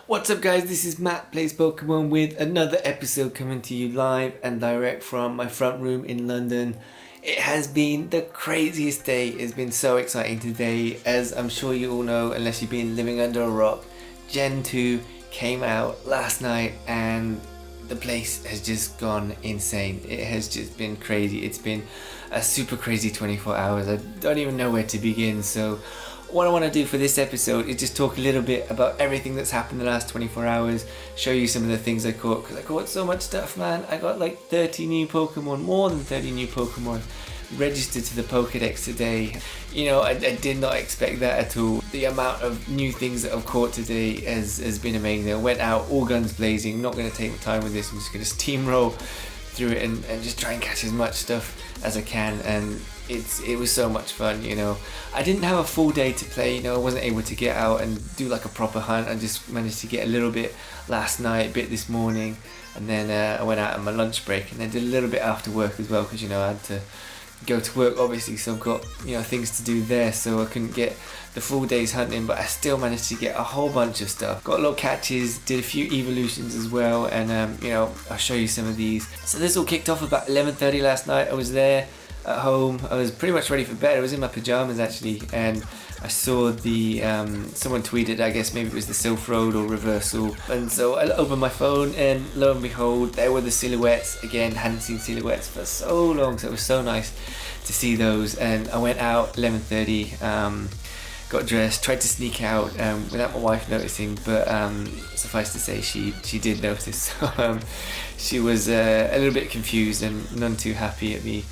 What's up guys, this is Matt Plays Pokemon with another episode coming to you live and direct from my front room in London. It has been the craziest day. It's been so exciting today. As I'm sure you all know, unless you've been living under a rock, Gen 2 came out last night and the place has just gone insane. It has just been crazy. It's been a super crazy 24 hours. I don't even know where to begin. So what I want to do for this episode is just talk a little bit about everything that's happened the last 24 hours, show you some of the things I caught, because I caught so much stuff, man. I got like 30 new Pokemon, more than 30 new Pokemon registered to the Pokédex today. You know, I did not expect that at all. The amount of new things that I've caught today has been amazing. I went out all guns blazing. I'm not going to take my time with this. I'm just going to steamroll through it and just try and catch as much stuff as I can. And it was so much fun, you know. I didn't have a full day to play, you know. I wasn't able to get out and do like a proper hunt. I just managed to get a little bit last night, a bit this morning, and then I went out on my lunch break and then did a little bit after work as well, because you know I had to go to work obviously, so I've got, you know, things to do there, so I couldn't get the full day's hunting, but I still managed to get a whole bunch of stuff. Got a lot of catches, did a few evolutions as well, and you know, I'll show you some of these. So this all kicked off about 11:30 last night. I was there at home. I was pretty much ready for bed. I was in my pajamas actually, and I saw the someone tweeted, I guess maybe it was the Sylph Road or reversal, and so I opened my phone and lo and behold, there were the silhouettes again. Hadn't seen silhouettes for so long, so it was so nice to see those. And I went out 11:30, got dressed, tried to sneak out without my wife noticing, but suffice to say she did notice. So she was a little bit confused and none too happy at me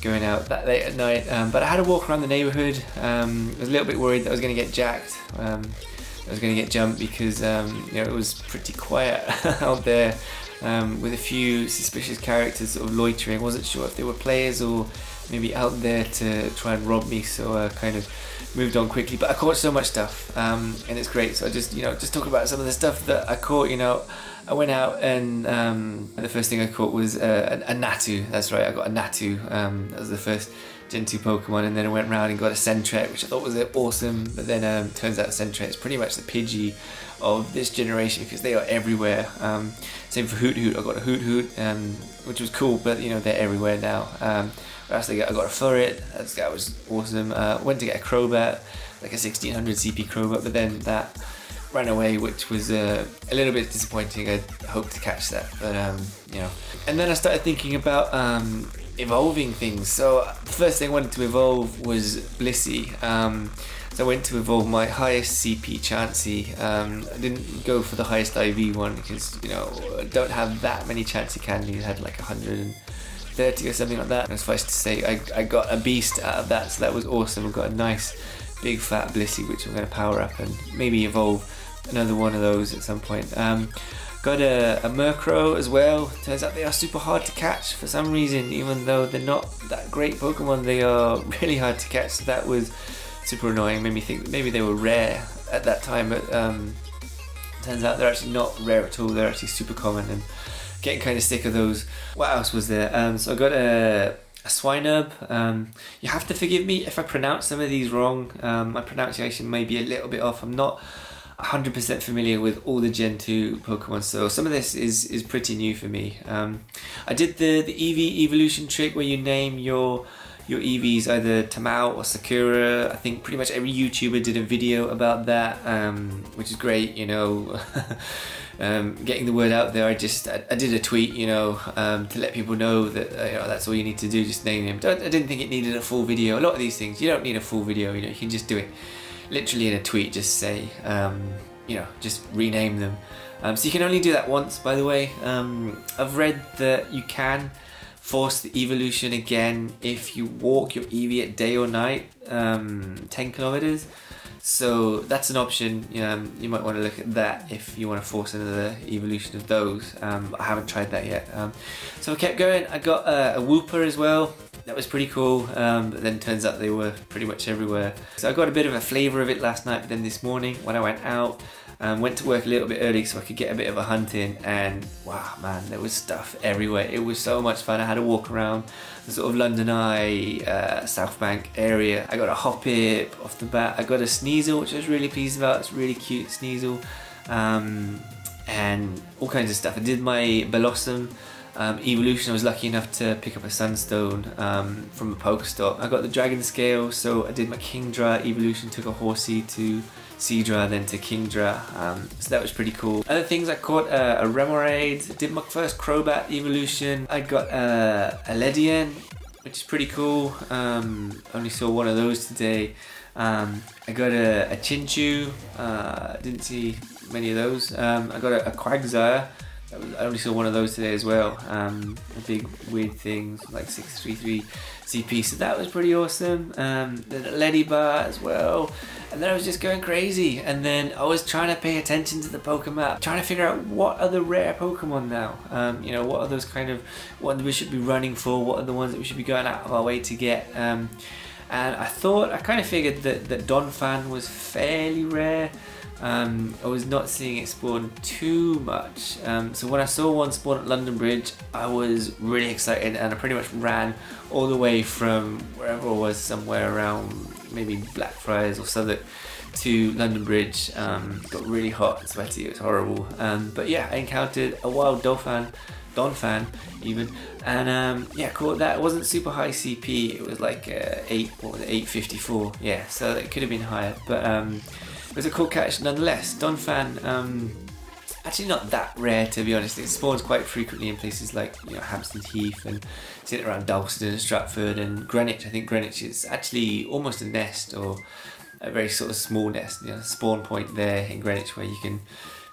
going out that late at night, but I had to walk around the neighbourhood. I was a little bit worried that I was going to get jacked, I was going to get jumped, because you know, it was pretty quiet out there, with a few suspicious characters sort of loitering. Wasn't sure if they were players or maybe out there to try and rob me, so I kind of moved on quickly. But I caught so much stuff, and it's great. So I just talk about some of the stuff that I caught. You know, I went out and the first thing I caught was a Natu. That's right, I got a Natu. That was the first Gen 2 Pokemon, and then I went around and got a Sentret, which I thought was awesome. But then turns out Sentret is pretty much the Pidgey of this generation, because they are everywhere. Same for Hoot Hoot. I got a Hoot Hoot, which was cool, but you know, they're everywhere now. What else did I got a Furret. That was awesome. Went to get a Crobat, like a 1600 CP Crobat, but then that ran away, which was a little bit disappointing. I hoped to catch that, but you know. And then I started thinking about evolving things. So the first thing I wanted to evolve was Blissey. So I went to evolve my highest CP Chansey. I didn't go for the highest IV one, because you know, I don't have that many Chansey candies. I had like 130 or something like that. And suffice to say, I got a beast out of that, so that was awesome. I got a nice big fat Blissey, which I'm going to power up and maybe evolve another one of those at some point. Got a Murkrow as well. Turns out they are super hard to catch for some reason. Even though they're not that great Pokemon, they are really hard to catch. So that was super annoying. Made me think that maybe they were rare at that time, but turns out they're actually not rare at all. They're actually super common, and getting kind of sick of those. What else was there? So I got a Swinub. You have to forgive me if I pronounce some of these wrong. My pronunciation may be a little bit off. I'm not 100% familiar with all the Gen 2 Pokemon, so some of this is pretty new for me. I did the EV evolution trick where you name your EVs either Tamao or Sakura. I think pretty much every YouTuber did a video about that, which is great, you know. Getting the word out there. I did a tweet, you know, to let people know that you know, that's all you need to do, just name them. I didn't think it needed a full video. A lot of these things you don't need a full video, you know, you can just do it literally in a tweet. Just say, you know, just rename them. So you can only do that once, by the way. I've read that you can force the evolution again if you walk your Eevee at day or night, 10 kilometers. So that's an option. You might want to look at that if you want to force another evolution of those. I haven't tried that yet. So I kept going. I got a Wooper as well. That was pretty cool, but then turns out they were pretty much everywhere. So I got a bit of a flavour of it last night, but then this morning when I went out, went to work a little bit early so I could get a bit of a hunt in, and wow man, there was stuff everywhere. It was so much fun. I had to walk around the sort of London Eye, South Bank area. I got a Hoppip off the bat. I got a Sneasel, which I was really pleased about. It's a really cute Sneasel. and all kinds of stuff. I did my Blossom evolution. I was lucky enough to pick up a Sunstone from a Pokestop. I got the Dragon Scale, so I did my Kingdra evolution, took a Horsey to Seadra, then to Kingdra, so that was pretty cool. Other things, I caught a Remoraid, did my first Crobat evolution. I got a Ledian, which is pretty cool. Only saw one of those today. I got a Chinchou, didn't see many of those. I got a Quagsire. I only saw one of those today as well. A big weird thing, like 633 CP, so that was pretty awesome. Then a Leddybar as well, and then I was just going crazy. And then I was trying to pay attention to the Pokemon, trying to figure out what are the rare Pokemon now. You know, what are those kind of what we should be running for? What are the ones that we should be going out of our way to get? And I kind of figured that Donphan was fairly rare. I was not seeing it spawn too much, so when I saw one spawn at London Bridge, I was really excited, and I pretty much ran all the way from wherever I was, somewhere around maybe Blackfriars or Southwark, to London Bridge. Got really hot and sweaty, it was horrible, but yeah, I encountered a wild Donphan even, and yeah, caught that. It wasn't super high CP, it was like 854, yeah, so it could have been higher, but it was a cool catch nonetheless. Donphan, actually not that rare, to be honest. It spawns quite frequently in places like, you know, Hampstead Heath, and sitting around Dalston and Stratford and Greenwich. I think Greenwich is actually almost a nest, or a very sort of small nest, you know, spawn point there in Greenwich where you can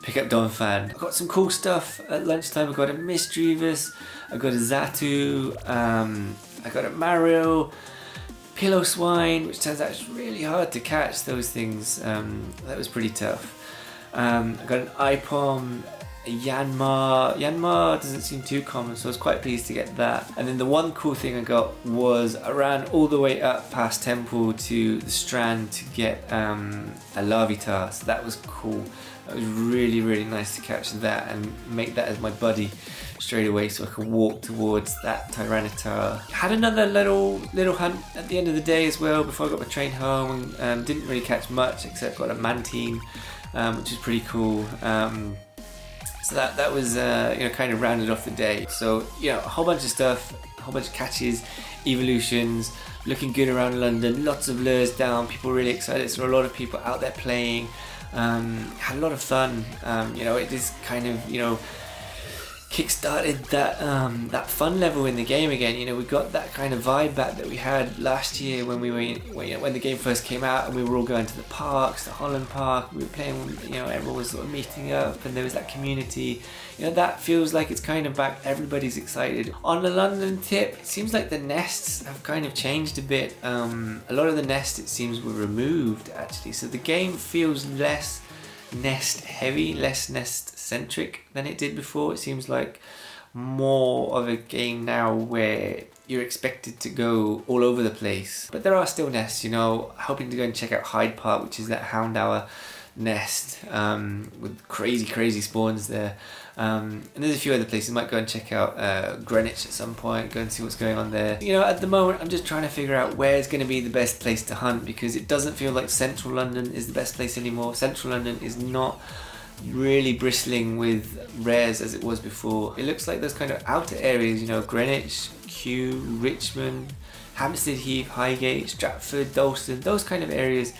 pick up Donphan. I got some cool stuff at lunchtime. I got a Misdreavus, I got a Xatu, I got a Mario, Pillow Swine, which turns out it's really hard to catch those things. That was pretty tough. I got an Ipom, a Yanmar. Yanmar doesn't seem too common, so I was quite pleased to get that. And then the one cool thing I got was I ran all the way up past Temple to the Strand to get a Larvitar, so that was cool. It was really, really nice to catch that and make that as my buddy straight away, so I could walk towards that Tyranitar. Had another little hunt at the end of the day as well before I got my train home, and didn't really catch much except got a Mantine, which is pretty cool. So that was you know, kind of rounded off the day. So, you know, a whole bunch of stuff, a whole bunch of catches, evolutions, looking good around London, lots of lures down, people really excited, so a lot of people out there playing. Had a lot of fun. You know, it just kind of, you know, kick-started that fun level in the game again. You know, we got that kind of vibe back that we had last year when we were when the game first came out, and we were all going to the parks, the Holland Park. We were playing, you know, everyone was sort of meeting up, and there was that community. You know, that feels like it's kind of back. Everybody's excited. On the London tip, it seems like the nests have kind of changed a bit. A lot of the nests, it seems, were removed actually, so the game feels less nest heavy, less nest centric than it did before. It seems like more of a game now where you're expected to go all over the place, but there are still nests. You know, hoping to go and check out Hyde Park, which is that Houndour nest with crazy spawns there, and there's a few other places. Might go and check out Greenwich at some point, go and see what's going on there. You know, at the moment I'm just trying to figure out where's going to be the best place to hunt, because it doesn't feel like central London is the best place anymore. Central London is not really bristling with rares as it was before. It looks like those kind of outer areas, you know, Greenwich, Kew, Richmond, Hampstead Heath, Highgate, Stratford, Dalston, those kind of areas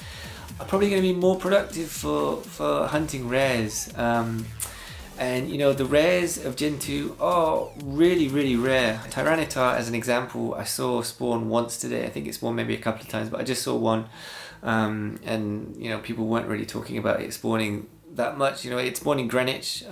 are probably going to be more productive for hunting rares. And you know, the rares of Gen 2 are really rare. Tyranitar, as an example, I saw spawn once today. I think it spawned maybe a couple of times, but I just saw one. And you know, people weren't really talking about it spawning that much. You know, it's spawned in Greenwich,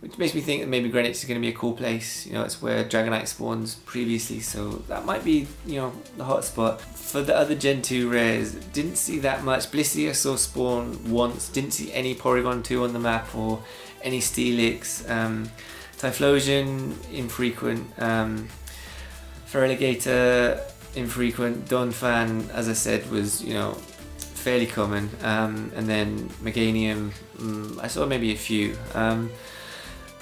which makes me think that maybe Greenwich is going to be a cool place. You know, it's where Dragonite spawns previously, so that might be, you know, the hot spot. For the other Gen 2 rares, didn't see that much. Blissey I saw spawn once, didn't see any Porygon 2 on the map or any Steelix. Typhlosion, infrequent. Feraligatr, infrequent. Donphan, as I said, was, you know, fairly common. And then Meganium, I saw maybe a few.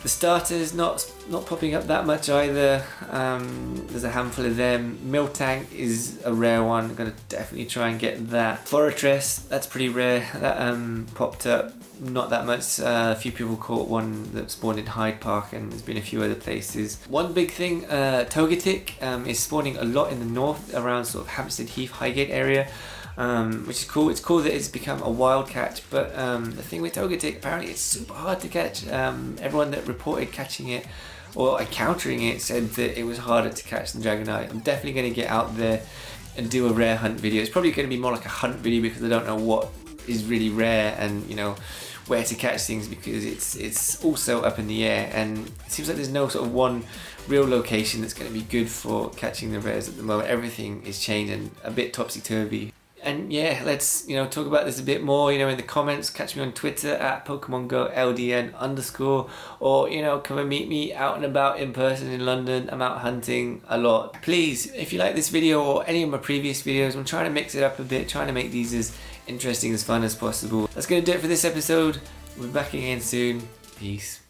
The starters not popping up that much either. There's a handful of them. Miltank is a rare one. I'm gonna definitely try and get that. Fortress, that's pretty rare. That popped up not that much. A few people caught one that spawned in Hyde Park, and there's been a few other places. One big thing, Togetic is spawning a lot in the north around sort of Hampstead Heath, Highgate area. Which is cool. It's cool that it's become a wild catch, but the thing with Togetic, apparently it's super hard to catch. Everyone that reported catching it or encountering it said that it was harder to catch than Dragonite. I'm definitely going to get out there and do a rare hunt video. It's probably going to be more like a hunt video because I don't know what is really rare and, you know, where to catch things, because it's also up in the air, and it seems like there's no sort of one real location that's going to be good for catching the rares at the moment. Everything is changing, a bit topsy-turvy. And yeah, let's, you know, talk about this a bit more, you know, in the comments. Catch me on Twitter at Pokemon Go LDN_, or, you know, come and meet me out and about in person in London. I'm out hunting a lot. Please, if you like this video or any of my previous videos, I'm trying to mix it up a bit, trying to make these as interesting, as fun as possible. That's going to do it for this episode. We'll be back again soon. Peace.